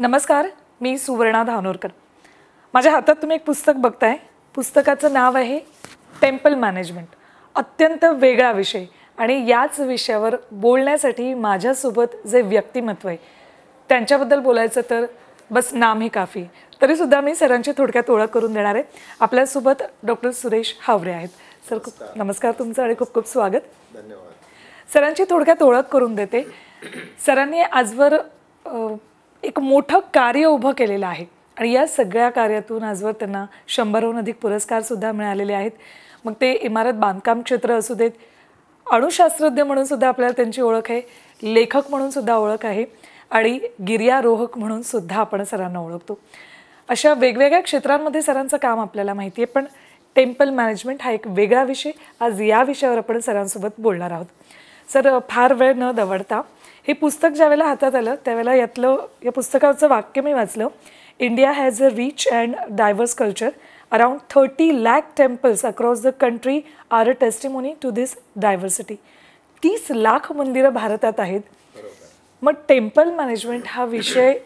नमस्कार, मी सुवर्णा धानोरकर। माझ्या हातात तुम्ही एक पुस्तक बघताय। पुस्तकाचं नाव आहे टेम्पल मॅनेजमेंट। अत्यंत वेगळा विषय आणि याच विषयावर बोलण्यासाठी माझ्यासोबत जे व्यक्तिमत्व आहे त्यांच्याबद्दल बोलायचं तर बस नाम ही काफी। तरी सुद्धा मी सरांची थोडक्यात ओळख करून देणार आहे। आपल्यासोबत डॉक्टर सुरेश हावरे आहेत। सर नमस्कार तुमचं आणि खूप खूप स्वागत। धन्यवाद। सरांची थोडक्यात ओळख करून देते। सरांनी आजवर एक मोठं कार्य उभं केलेलं आहे आणि या सगळ्या कार्यातून आजवर त्यांना 100हून अधिक पुरस्कार सुद्धा मिळालेले आहेत। मग ते इमारत बांधकाम क्षेत्र असू देत, अणुशास्त्रज्ञ म्हणून सुद्धा आपल्याला त्यांची ओळख आहे, लेखक म्हणून सुद्धा ओळख आहे आणि गिर्यारोहक म्हणून सुद्धा आपण सरांना ओळखतो। अशा वेगवेगळ्या क्षेत्रांमध्ये सरांचं काम आपल्याला माहिती आहे, पण टेम्पल मॅनेजमेंट हा एक वेगळा विषय। आज या विषयावर आपण सरांसोबत बोलणार आहोत। सर फार वेळ न दवडता हे पुस्तक ज्यावेळेला हातात आलं त्यावेळेला या पुस्तकाचं वाक्य मी वाचलं, India has a rich and diverse culture, around 30 lakh temples across the country are a testimony to this diversity. 30 lakh मंदिरं भारतात आहेत। मग टेम्पल मॅनेजमेंट हा विषय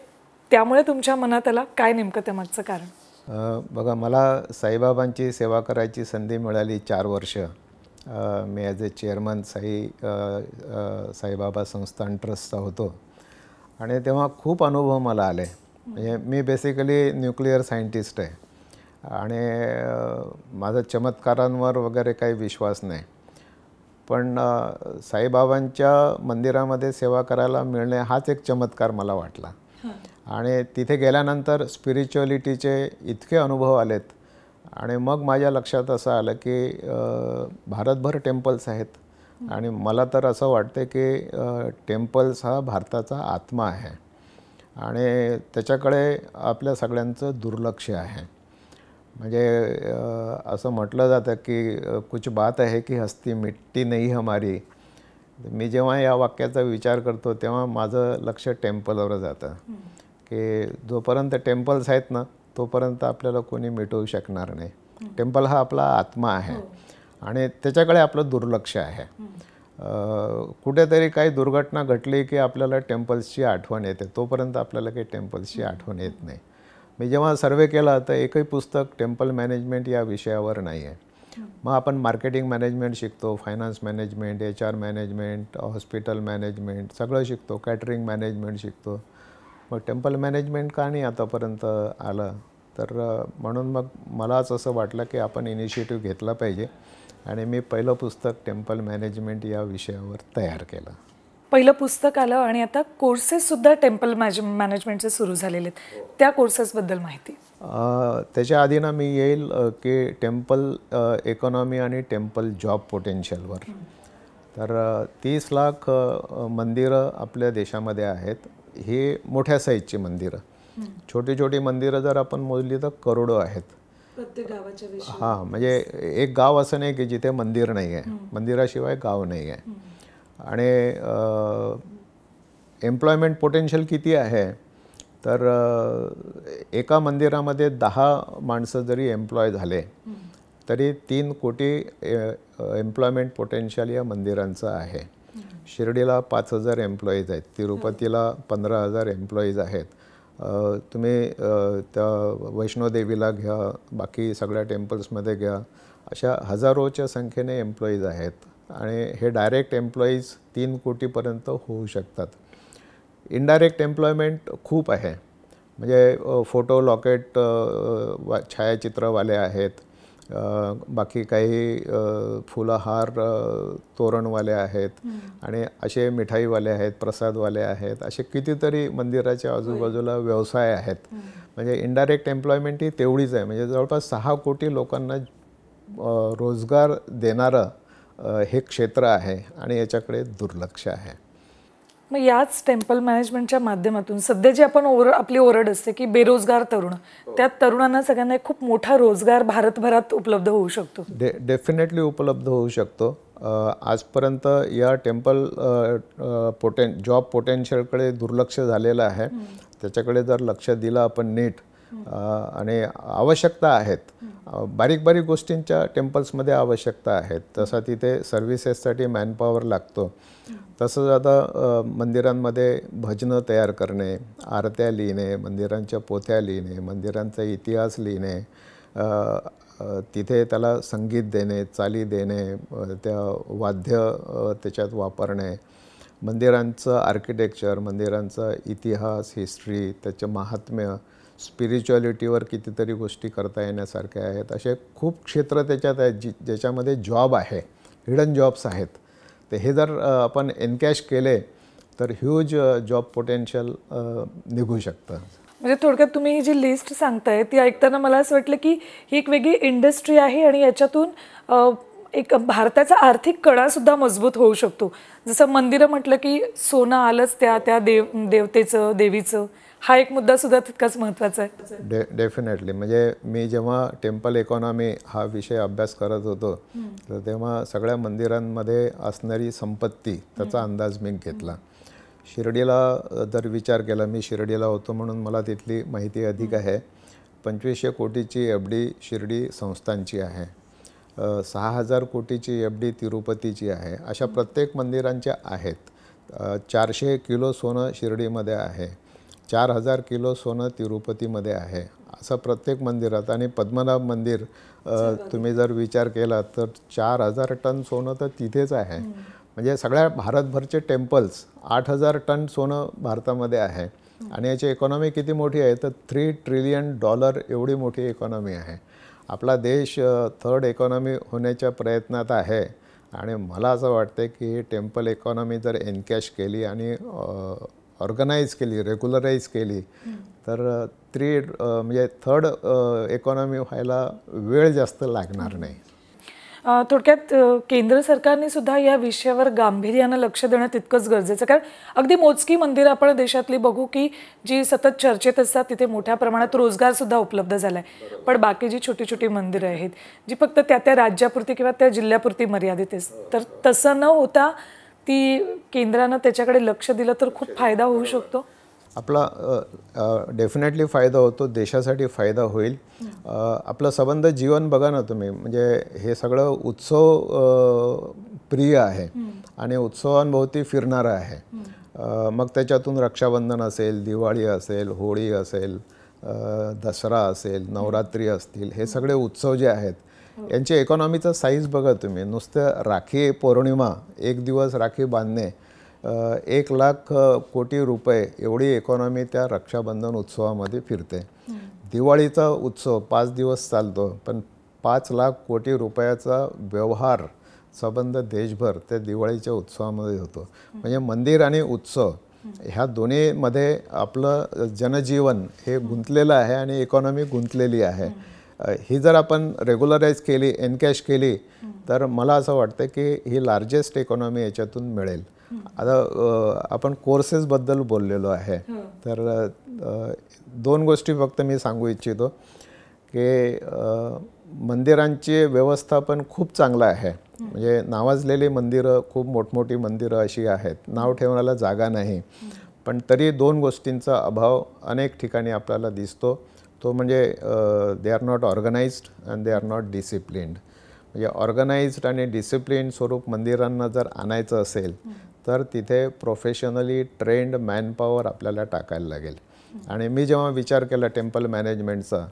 त्यामुळे तुमच्या मनात आला, काय नेमकं त्यामागचं कारण? बघा, मला साईबाबांची सेवा करायची संधी मिळाली 4 वर्ष। मी ॲज ए चेअरमन साईबाबा संस्थान ट्रस्टचा होतो आणि तेव्हा खूप अनुभव मला आले। म्हणजे मी बेसिकली न्यूक्लिअर सायंटिस्ट आहे आणि माझा चमत्कारांवर वगैरे काही विश्वास नाही, पण साईबाबांच्या मंदिरामध्ये सेवा करायला मिळणे हाच एक चमत्कार मला वाटला। आणि तिथे गेल्यानंतर स्पिरिच्युअलिटीचे इतके अनुभव आलेत आणि मग माझ्या लक्षात असं आलं की भारतभर टेम्पल्स आहेत आणि मला तर असं वाटतं की टेम्पल्स हा भारताचा आत्मा आहे आणि त्याच्याकडे आपल्या सगळ्यांचं दुर्लक्ष आहे। म्हणजे असं म्हटलं जातं की कुछ बात है की हस्ती मिट्टी नहीं हमारी। मी जेव्हा या वाक्याचा विचार करतो तेव्हा माझं लक्ष टेम्पलवर जातं की जोपर्यंत टेम्पल्स आहेत ना तोपर्यंत आपल्याला कोणी मिटवू शकणार नाही। टेम्पल हा आपला आत्मा आहे आणि त्याच्याकडे आपलं दुर्लक्ष आहे। कुठेतरी काही दुर्घटना घडली की आपल्याला टेम्पल्सची आठवण येते, तोपर्यंत आपल्याला काही टेम्पल्सची आठवण येत नाही। मी जेव्हा सर्वे केला तर एकही पुस्तक टेम्पल मॅनेजमेंट या विषयावर नाही आहे। मग आपण मार्केटिंग मॅनेजमेंट शिकतो, finance management, HR management, hospital management सगळं शिकतो, कॅटरिंग मॅनेजमेंट शिकतो, मग टेम्पल मॅनेजमेंट का नाही आतापर्यंत आलं? तर म्हणून मग मलाच असं वाटलं की आपण इनिशिएटिव्ह घेतला पाहिजे आणि मी पहिलं पुस्तक टेम्पल मॅनेजमेंट या विषयावर तयार केलं। पहिलं पुस्तक आलं आणि आता कोर्सेस सुद्धा टेम्पल मॅनेजमेंटचे सुरू झालेले आहेत, त्या कोर्सेसबद्दल माहिती? त्याच्या आधी ना मी येईल की टेम्पल इकॉनॉमी आणि टेम्पल जॉब पोटेन्शियलवर। तर 30 लाख मंदिरं आपल्या देशामध्ये आहेत। ही मोठ्या साईजची मंदिरं, छोटी छोटी मंदिरं जर आपण मोजली तर करोडो आहेत प्रत्येक गावाच्या विषयी। हां, म्हणजे एक गाव असं नाही की जिथे मंदिर नाही आहे, मंदिराशिवाय गाव नाही आहे। आणि एम्प्लॉयमेंट पोटेन्शियल किती आहे तर एका मंदिरामध्ये 10 माणसं जरी एम्प्लॉय झाले तरी 3 कोटी एम्प्लॉयमेंट पोटेन्शियल या मंदिरांचं आहे। शिर्डीला 5000 एम्प्लॉईज आहेत, तिरुपतीला 15000 एम्प्लॉईज आहेत। तुम्ही त्या वैष्णोदेवीला घ्या, बाकी सगळ्या टेम्पल्समध्ये घ्या, अशा हजारोच्या संख्येने एम्प्लॉईज आहेत आणि हे डायरेक्ट एम्प्लॉईज 3 कोटीपर्यंत होऊ शकतात। इनडायरेक्ट एम्प्लॉयमेंट खूप आहे, म्हणजे फोटो लॉकेट छायाचित्रवाले आहेत, बाकी काही फुलहार तोरणवाले आहेत आणि असे मिठाईवाले आहेत, प्रसादवाले आहेत, असे कितीतरी मंदिराच्या आजूबाजूला व्यवसाय आहेत। म्हणजे इनडायरेक्ट एम्प्लॉयमेंट ही तेवढीच आहे, म्हणजे जवळपास 6 कोटी लोकांना रोजगार देणारं हे क्षेत्र आहे आणि याच्याकडे दुर्लक्ष आहे। मग याच टेम्पल मॅनेजमेंटच्या माध्यमातून सध्या जी आपली ओरड असते की बेरोजगार तरुण, त्या तरुणांना सगळ्यांना एक खूप मोठा रोजगार भारतभरात उपलब्ध होऊ शकतो। डेफिनेटली उपलब्ध होऊ शकतो। आजपर्यंत या टेम्पल जॉब पोटेन्शियलकडे दुर्लक्ष झालेलं आहे। त्याच्याकडे जर लक्ष दिलं आपण नीट आणि आवश्यकता आहेत. बारीक बारीक गोष्टींच्या टेम्पल्समध्ये आवश्यकता आहेत. तसा तिथे सर्व्हिसेससाठी मॅनपॉवर लागतो. तसंच आता मंदिरांमध्ये भजनं तयार करणे, आरत्या लिहिणे, मंदिरांच्या पोथ्या लिहिणे, मंदिरांचा इतिहास लिहिणे, तिथे त्याला संगीत देणे, चाली देणे, त्या वाद्य त्याच्यात वापरणे, मंदिरांचं आर्किटेक्चर, मंदिरांचा इतिहास, हिस्ट्री, त्याचं महात्म्य, स्पिरिच्युअलिटीवर कितीतरी गोष्टी करता येण्यासारख्या आहेत. असे खूप क्षेत्र त्याच्यात आहेत ज्याच्यामध्ये जॉब आहे, हिडन जॉब्स आहेत. तर हे जर आपण एनकॅश केले तर ह्यूज जॉब पोटेन्शियल निघू शकतं. म्हणजे थोडक्यात तुम्ही ही जी लिस्ट सांगताय ती ऐकताना मला असं वाटलं की ही एक वेगळी इंडस्ट्री आहे आणि याच्यातून एक भारताचा आर्थिक कणा सुद्धा मजबूत होऊ शकतो. जसं मंदिरं म्हटलं की सोनं आलंच त्या देवतेचं, देवीचं, हा एक मुद्दा सुद्धा तितकाच महत्त्वाचा आहे. डेफिनेटली. म्हणजे मी जेव्हा टेम्पल इकॉनॉमी हा विषय अभ्यास करत होतो तर तेव्हा सगळ्या मंदिरांमध्ये असणारी संपत्ती त्याचा अंदाज मी घेतला. शिर्डीला जर विचार केला, मी शिर्डीला होतो म्हणून मला तिथली माहिती अधिक आहे. 2500 कोटीची FD शिर्डी संस्थांची आहे, 6000 कोटीची FD तिरुपतीची आहे. अशा प्रत्येक मंदिरांच्या आहेत. 400 किलो सोनं शिर्डीमध्ये आहे, 4000 किलो सोनं तिरुपतीमध्ये आहे. असं प्रत्येक मंदिरात. आणि पद्मनाभ मंदिर तुम्ही जर विचार केला तर 4000 टन सोनं तर तिथेच आहे. म्हणजे सगळ्या भारतभरचे टेम्पल्स 8000 टन सोनं भारतामध्ये आहे. आणि याची इकॉनॉमी किती मोठी आहे तर $3 ट्रिलियन एवढी मोठी इकॉनॉमी आहे. आपला देश थर्ड इकॉनॉमी होण्याच्या प्रयत्नात आहे. आणि मला असं वाटतं की ही टेम्पल इकॉनॉमी जर एनकॅश केली आणि ऑर्गनाईज केली, रेग्युलराईज केली तर म्हणजे थर्ड इकॉनॉमी व्हायला वेळ जास्त लागणार नाही. थोडक्यात केंद्र सरकारने सुद्धा या विषयावर गांभीर्यानं लक्ष देणं तितकंच गरजेचं. कारण अगदी मोजकी मंदिरं आपण देशातली बघू की जी सतत चर्चेत असतात, तिथे मोठ्या प्रमाणात रोजगारसुद्धा उपलब्ध झाला आहे. पण बाकी जी छोटी छोटी मंदिरं आहेत जी फक्त त्या राज्यापुरती किंवा त्या जिल्ह्यापुरती मर्यादित आहेत, तर तसं न होता ती केंद्रानं त्याच्याकडे लक्ष दिलं तर खूप फायदा होऊ शकतो. आपला डेफिनेटली फायदा होतो, देशासाठी फायदा होईल. आपलं संबंध जीवन बघा ना तुम्ही, म्हणजे हे सगळं उत्सव प्रिय आहे आणि उत्सवांभोवती फिरणारं आहे. मग त्याच्यातून रक्षाबंधन असेल, दिवाळी असेल, होळी असेल, दसरा असेल, नवरात्री असतील, हे सगळे उत्सव जे आहेत यांची इकॉनॉमीचा साईज बघा तुम्ही. नुसतं राखी पौर्णिमा, एक दिवस राखी बांधणे, 1,00,000 कोटी रुपये एवढी इकॉनॉमी त्या रक्षाबंधन उत्सवामध्ये फिरते. दिवाळीचा उत्सव 5 दिवस चालतो, पण 5,00,000 कोटी रुपयाचा व्यवहार संबंध देशभर त्या दिवाळीच्या उत्सवामध्ये होतो. म्हणजे मंदिर आणि उत्सव ह्या दोन्हीमध्ये आपलं जनजीवन हे गुंतलेलं आहे आणि इकॉनॉमी गुंतलेली आहे. ही जर आपण रेग्युलराईज केली, एनकॅश केली तर मला असं वाटतं की ही लार्जेस्ट इकॉनॉमी याच्यातून मिळेल. आता आपण कोर्सेसबद्दल बोललेलो आहे, तर 2 गोष्टी फक्त मी सांगू इच्छितो की मंदिरांची व्यवस्थापन खूप चांगलं आहे. म्हणजे नावाजलेली मंदिरं, खूप मोठमोठी मंदिरं अशी आहेत, नाव ठेवण्याला जागा नाही, पण तरी 2 गोष्टींचा अभाव अनेक ठिकाणी आपल्याला दिसतो. तो म्हणजे they are not organised and they are not disciplined. म्हणजे ऑर्गनाइज्ड आणि डिसिप्लिन स्वरूप मंदिरांना जर आणायचं असेल तर तिथे प्रोफेशनली ट्रेंड मॅनपॉवर आपल्याला टाकायला लागेल. आणि मी जेव्हा विचार केला टेम्पल मॅनेजमेंटचा,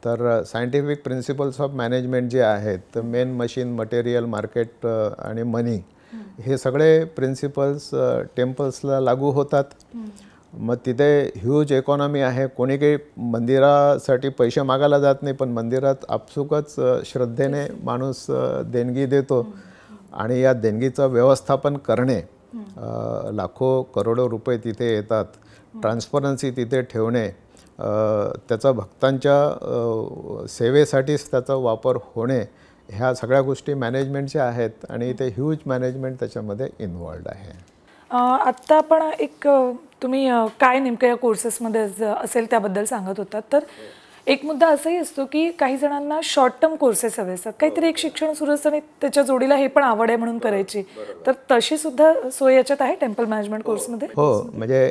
तर सायंटिफिक प्रिन्सिपल्स ऑफ मॅनेजमेंट जे आहेत, तर मेन मशीन, मटेरियल, मार्केट आणि मनी, हे सगळे प्रिन्सिपल्स टेम्पल्सला लागू होतात. मग तिथे ह्यूज इकॉनॉमी आहे. कोणी काही मंदिरासाठी पैसे मागायला जात नाही, पण मंदिरात आपसुकच श्रद्धेने माणूस देणगी देतो आणि या देणगीचं व्यवस्थापन करणे, लाखो करोडो रुपये तिथे येतात. ट्रान्सपरन्सी तिथे ठेवणे, त्याचा भक्तांच्या सेवेसाठीच त्याचा वापर होणे, ह्या सगळ्या गोष्टी मॅनेजमेंटच्या आहेत आणि इथे ह्यूज मॅनेजमेंट त्याच्यामध्ये इन्व्हॉल्ड आहे. आत्ता आपण तुम्ही काय नेमकं या कोर्सेसमध्ये असेल त्याबद्दल सांगत होतात. तर एक मुद्दा असाही असतो की काही जणांना शॉर्ट टर्म कोर्सेस हवे असतात, काहीतरी एक शिक्षण सुरू असतं आणि त्याच्या जोडीला हे पण आवड आहे म्हणून करायची, तर तशी सुद्धा सोय याच्यात आहे टेम्पल मॅनेजमेंट कोर्समध्ये? हो, म्हणजे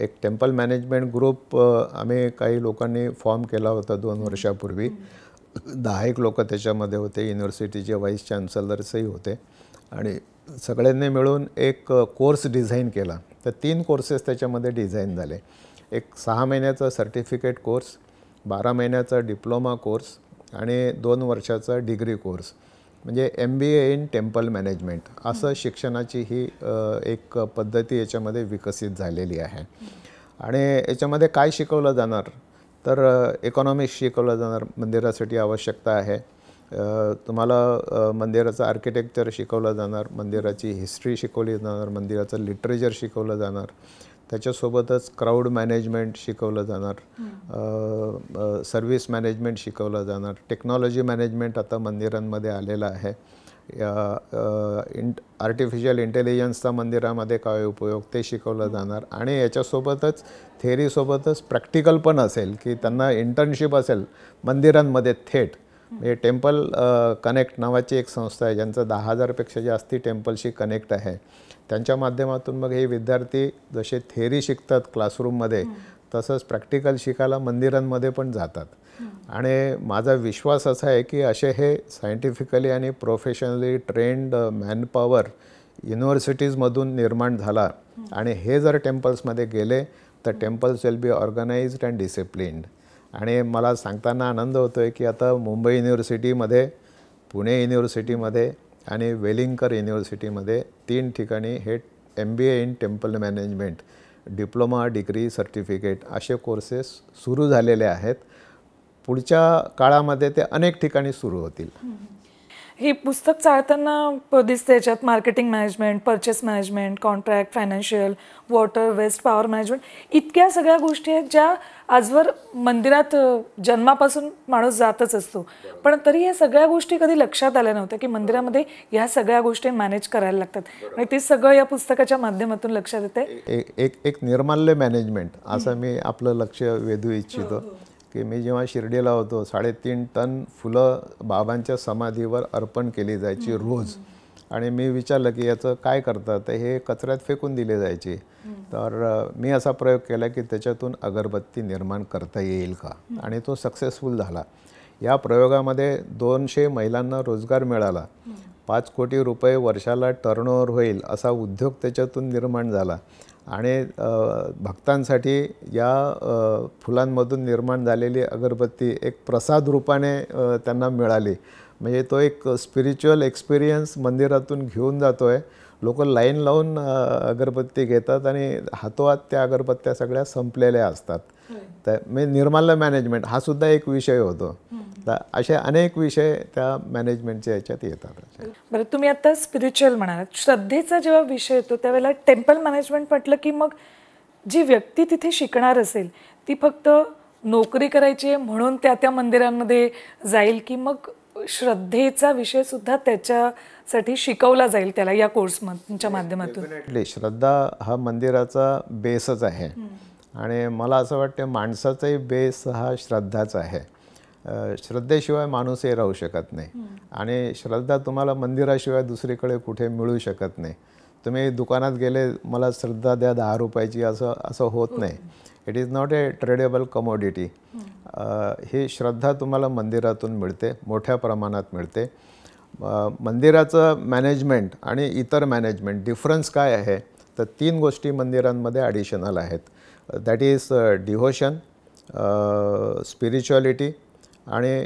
एक टेम्पल मॅनेजमेंट ग्रुप आम्ही काही लोकांनी फॉर्म केला होता 2 वर्षापूर्वी. 10 एक लोक त्याच्यामध्ये होते, युनिव्हर्सिटीचे व्हाईस चान्सलर्सही होते आणि सगळ्यांनी मिळून एक कोर्स डिझाईन केला. तर 3 कोर्सेस त्याच्यामध्ये डिझाईन झाले. एक 6 महिन्याचा सर्टिफिकेट कोर्स, 12 महिन्याचा डिप्लोमा कोर्स आणि 2 वर्षाचा डिग्री कोर्स, म्हणजे MBA इन टेम्पल मॅनेजमेंट असं शिक्षणाची ही एक पद्धती याच्यामध्ये विकसित झालेली आहे. आणि याच्यामध्ये काय शिकवलं जाणार तर इकॉनॉमिक्स शिकवलं जाणार. मंदिरासाठी आवश्यकता आहे, तुम्हाला मंदिराचं आर्किटेक्चर शिकवलं जाणार, मंदिराची हिस्ट्री शिकवली जाणार, मंदिराचं लिटरेचर शिकवलं जाणार, त्याच्यासोबतच क्राऊड मॅनेजमेंट शिकवलं जाणार, सर्व्हिस मॅनेजमेंट शिकवलं जाणार, टेक्नॉलॉजी मॅनेजमेंट आता मंदिरांमध्ये आलेलं आहे, आर्टिफिशियल इंटेलिजन्सचा मंदिरामध्ये काय उपयोग ते शिकवलं जाणार. आणि याच्यासोबतच थेअरीसोबतच प्रॅक्टिकल पण असेल की त्यांना इंटर्नशिप असेल मंदिरांमध्ये थेट. म्हणजे टेम्पल कनेक्ट नावाची एक संस्था आहे ज्यांचं 10,000पेक्षा जास्ती टेम्पलशी कनेक्ट आहे. त्यांच्या माध्यमातून मग हे विद्यार्थी जसे थेअरी शिकतात क्लासरूममध्ये तसंच प्रॅक्टिकल शिकायला मंदिरांमध्ये पण जातात. आणि माझा विश्वास असा आहे की असे हे सायंटिफिकली आणि प्रोफेशनली ट्रेंड मॅनपॉवर युनिव्हर्सिटीजमधून निर्माण झाला आणि हे जर टेम्पल्समध्ये गेले तर temples will be organised and disciplined. आणि मला सांगताना आनंद होतो आहे की आता मुंबई युनिव्हर्सिटीमध्ये, पुणे युनिव्हर्सिटीमध्ये आणि वेलिंगकर युनिव्हर्सिटीमध्ये 3 ठिकाणी हे MBA in temple management diploma, degree, certificate असे कोर्सेस सुरू झालेले आहेत. पुढच्या काळामध्ये ते अनेक ठिकाणी सुरू होतील. हे पुस्तक चाळताना दिसते याच्यात marketing management, purchase management, contract, financial, water, waste, power management, इतक्या सगळ्या गोष्टी आहेत ज्या आजवर मंदिरात जन्मापासून माणूस जातच असतो, पण तरी या सगळ्या गोष्टी कधी लक्षात आल्या नव्हत्या की मंदिरामध्ये ह्या सगळ्या गोष्टी मॅनेज करायला लागतात. आणि ते सगळं या पुस्तकाच्या माध्यमातून लक्षात येते. एक निर्माल्य मॅनेजमेंट असं मी आपलं लक्ष वेधू इच्छितो की मी जेव्हा शिर्डीला होतो 3.5 टन फुलं बाबांच्या समाधीवर अर्पण केली जायची रोज. आणि मी विचारलं की याचं काय करतात, तर हे कचऱ्यात फेकून दिले जायचे. तर मी असा प्रयोग केला की त्याच्यातून अगरबत्ती निर्माण करता येईल का, आणि तो सक्सेसफुल झाला. या प्रयोगामध्ये 200 महिलांना रोजगार मिळाला, 5 कोटी रुपये वर्षाला टर्नओव्हर होईल असा उद्योग त्याच्यातून निर्माण झाला. आणि भक्तांसाठी या फुलांमधून निर्माण झालेली अगरबत्ती एक प्रसाद रूपाने त्यांना मिळाली. म्हणजे तो एक स्पिरिच्युअल एक्सपिरियन्स मंदिरातून घेऊन जातो आहे. लोक लाईन लावून अगरबत्ती घेतात आणि हातोहात त्या अगरबत्त्या सगळ्या संपलेल्या असतात. तर म्हणजे निर्माल्य मॅनेजमेंट हा सुद्धा एक विषय होतो. तर असे अनेक विषय त्या मॅनेजमेंटच्या याच्यात येतात. बरं, तुम्ही आता स्पिरिच्युअल म्हणालात, श्रद्धेचा जेव्हा विषय येतो त्यावेळेला टेम्पल मॅनेजमेंट म्हटलं की मग जी व्यक्ती तिथे शिकणार असेल ती फक्त नोकरी करायची आहे म्हणून त्या मंदिरांमध्ये जाईल, की मग श्रद्धेचा विषय सुद्धा त्याच्यासाठी शिकवला जाईल त्याला या कोर्सच्या माध्यमातून? डेफिनेटली श्रद्धा हा मंदिराचा बेसच आहे. आणि मला असं वाटतं माणसाचाही बेस हा श्रद्धाच आहे. श्रद्धेशिवाय माणूसही राहू शकत नाही. आणि श्रद्धा तुम्हाला मंदिराशिवाय दुसरीकडे कुठे मिळू शकत नाही. तुम्ही दुकानात गेले, मला श्रद्धा द्या 10 रुपयाची, असं होत नाही. It is not a tradeable commodity. ही श्रद्धा तुम्हाला मंदिरातून मिळते, मोठ्या प्रमाणात मिळते. मंदिराचं मॅनेजमेंट आणि इतर मॅनेजमेंट डिफरन्स काय आहे तर 3 गोष्टी मंदिरांमध्ये ॲडिशनल आहेत. दॅट इज डिव्होशन, स्पिरिच्युअलिटी आणि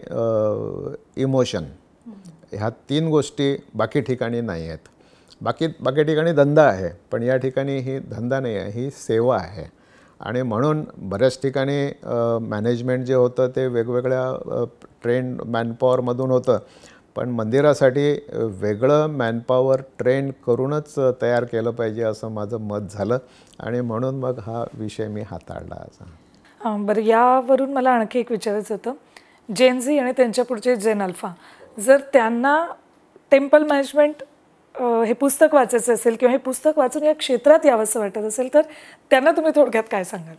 इमोशन. ह्या 3 गोष्टी बाकी ठिकाणी नाही आहेत. बाकी ठिकाणी धंदा आहे, पण या ठिकाणी ही धंदा नाही आहे, ही सेवा आहे. आणि म्हणून बऱ्याच ठिकाणी मॅनेजमेंट जे होतं ते वेगवेगळ्या ट्रेंड मॅनपॉवरमधून होतं, पण मंदिरासाठी वेगळं मॅनपॉवर ट्रेन करूनच तयार केलं पाहिजे असं माझं मत झालं. आणि म्हणून मग हा विषय मी हाताळला असा. बरं, यावरून मला आणखी एक विचारायचं होतं. जेन झी आणि त्यांच्या पुढचे जेन अल्फा, जर त्यांना टेम्पल मॅनेजमेंट हे पुस्तक वाचायचं असेल किंवा हे पुस्तक वाचून या क्षेत्रात यावंसं वाटत असेल तर त्यांना तुम्ही थोडक्यात काय सांगाल?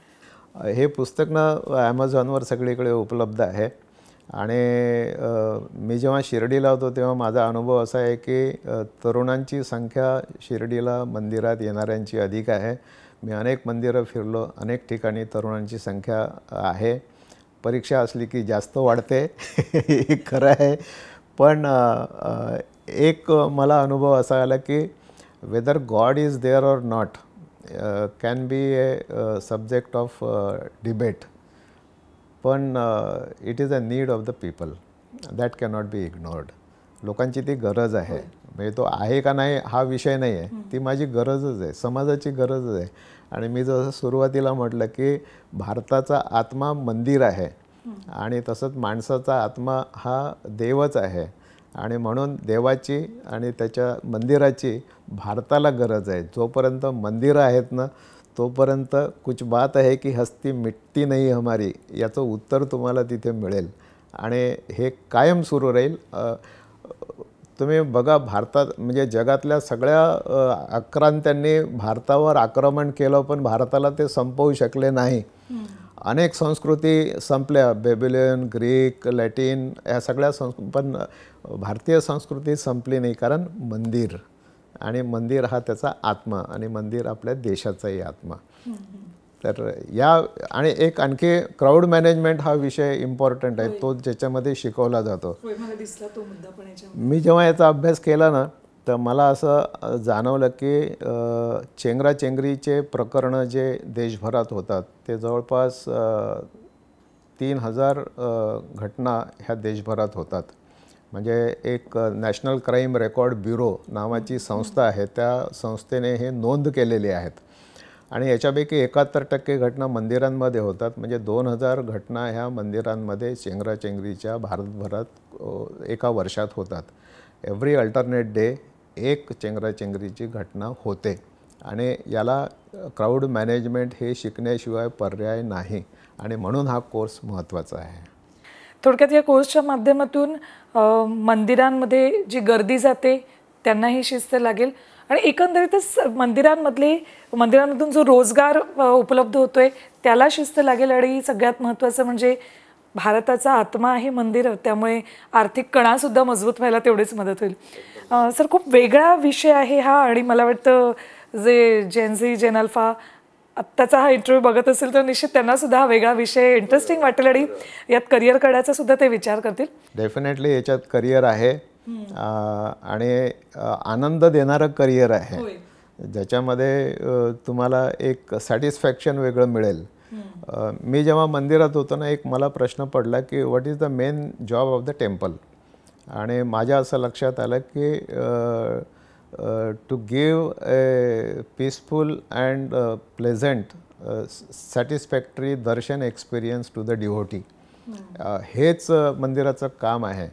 हे पुस्तक ना ॲमेझॉनवर सगळीकडे उपलब्ध आहे आणि मी जेव्हा शिर्डीला होतो तेव्हा माझा अनुभव असा आहे की तरुणांची संख्या शिर्डीला मंदिरात येणाऱ्यांची अधिक आहे. मी अनेक मंदिरं फिरलो, अनेक ठिकाणी तरुणांची संख्या आहे. परीक्षा असली की जास्त वाढते हे खरं आहे. पण एक मला अनुभव असा आला की whether god is there or not can be a subject of debate, पण it is a need of the people that cannot be ignored. लोकांची ती गरज आहे. म्हणजे तो आहे का नाही हा विषय नाही आहे, ती माझी गरजच आहे, समाजाची गरजच आहे. आणि मी जसं सुरुवातीला म्हटलं की भारताचा आत्मा मंदिर आहे आणि तसंच माणसाचा आत्मा हा देवच आहे. आणि म्हणून देवाची आणि त्याच्या मंदिराची भारताला गरज आहे. जोपर्यंत मंदिरं आहेत ना तोपर्यंत कुछ बात आहे की हस्ती मिटती नाही हमारी, याचं उत्तर तुम्हाला तिथे मिळेल आणि हे कायम सुरू राहील. तुम्ही बघा भारतात म्हणजे जगातल्या सगळ्या आक्रांत्यांनी भारतावर आक्रमण केलं पण भारताला ते संपवू शकले नाही. अनेक संस्कृती संपल्या, बेबिलियन, ग्रीक, लॅटिन या सगळ्या पण भारतीय संस्कृती संपली नाही, कारण मंदिर आणि मंदिर हा त्याचा आत्मा आणि मंदिर आपल्या देशाचाही आत्मा. तर या आणि एक आणखी क्राऊड मॅनेजमेंट हा विषय इम्पॉर्टंट आहे, तो ज्याच्यामध्ये शिकवला जातो. मी जेव्हा याचा अभ्यास केला ना तर मला असं जाणवलं की चेंगराचेंगरीचे प्रकरणं जे देशभरात होतात ते जवळपास 3000 घटना ह्या देशभरात होतात. म्हणजे एक नॅशनल क्राईम रेकॉर्ड ब्युरो नावाची संस्था आहे, त्या संस्थेने हे नोंद केलेली आहेत आणि याच्यापैकी 71% घटना मंदिरांमध्ये होतात. म्हणजे 2000 घटना ह्या मंदिरांमध्ये चेंगराचेंगरीच्या भारतभरात एका वर्षात होतात. एव्हरी अल्टरनेट डे एक चेंगराचेंगरीची घटना होते आणि याला क्राऊड मॅनेजमेंट हे शिकण्याशिवाय पर्याय नाही आणि म्हणून हा कोर्स महत्त्वाचा आहे. थोडक्यात या कोर्सच्या माध्यमातून मंदिरांमध्ये जी गर्दी जाते त्यांनाही शिस्त लागेल आणि एकंदरीतच मंदिरांमधून जो रोजगार उपलब्ध होतोय त्याला शिस्त लागेल आणि सगळ्यात महत्त्वाचं म्हणजे भारताचा आत्मा आहे मंदिर, त्यामुळे आर्थिक कणासुद्धा मजबूत व्हायला तेवढीच मदत होईल. सर, खूप वेगळा विषय आहे हा आणि मला वाटतं जे जेनझी जेन अल्फा आत्ताचा हा इंटरव्ह्यू बघत असेल तर निश्चित त्यांनासुद्धा हा वेगळा विषय इंटरेस्टिंग वाटेल आणि यात करिअर करण्याचा सुद्धा ते विचार करतील. डेफिनेटली याच्यात करिअर आहे आणि आनंद देणारं करिअर आहे, ज्याच्यामध्ये तुम्हाला एक सॅटिस्फॅक्शन वेगळं मिळेल. मी जेव्हा मंदिरात होतो ना एक मला प्रश्न पडला की what is the main job of the temple, आणि माझ्या असं लक्षात आलं की to give a peaceful and pleasant satisfactory darshan experience to the devotee, हेच मंदिराचं काम आहे.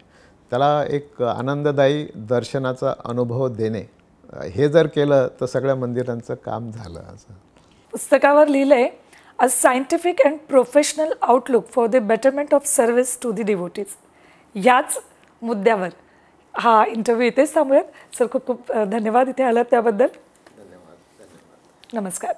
त्याला एक आनंददायी दर्शनाचा अनुभव देणे, हे जर केलं तर सगळ्या मंदिरांचं काम झालं. असं पुस्तकावर लिहिलंय, a scientific and professional outlook for the betterment of service to the devotees. याच मुद्द्यावर हा इंटरव्ह्यू इथेच थांबूयात. सर, खूप खूप धन्यवाद इथे आलात त्याबद्दल. धन्यवाद. नमस्कार.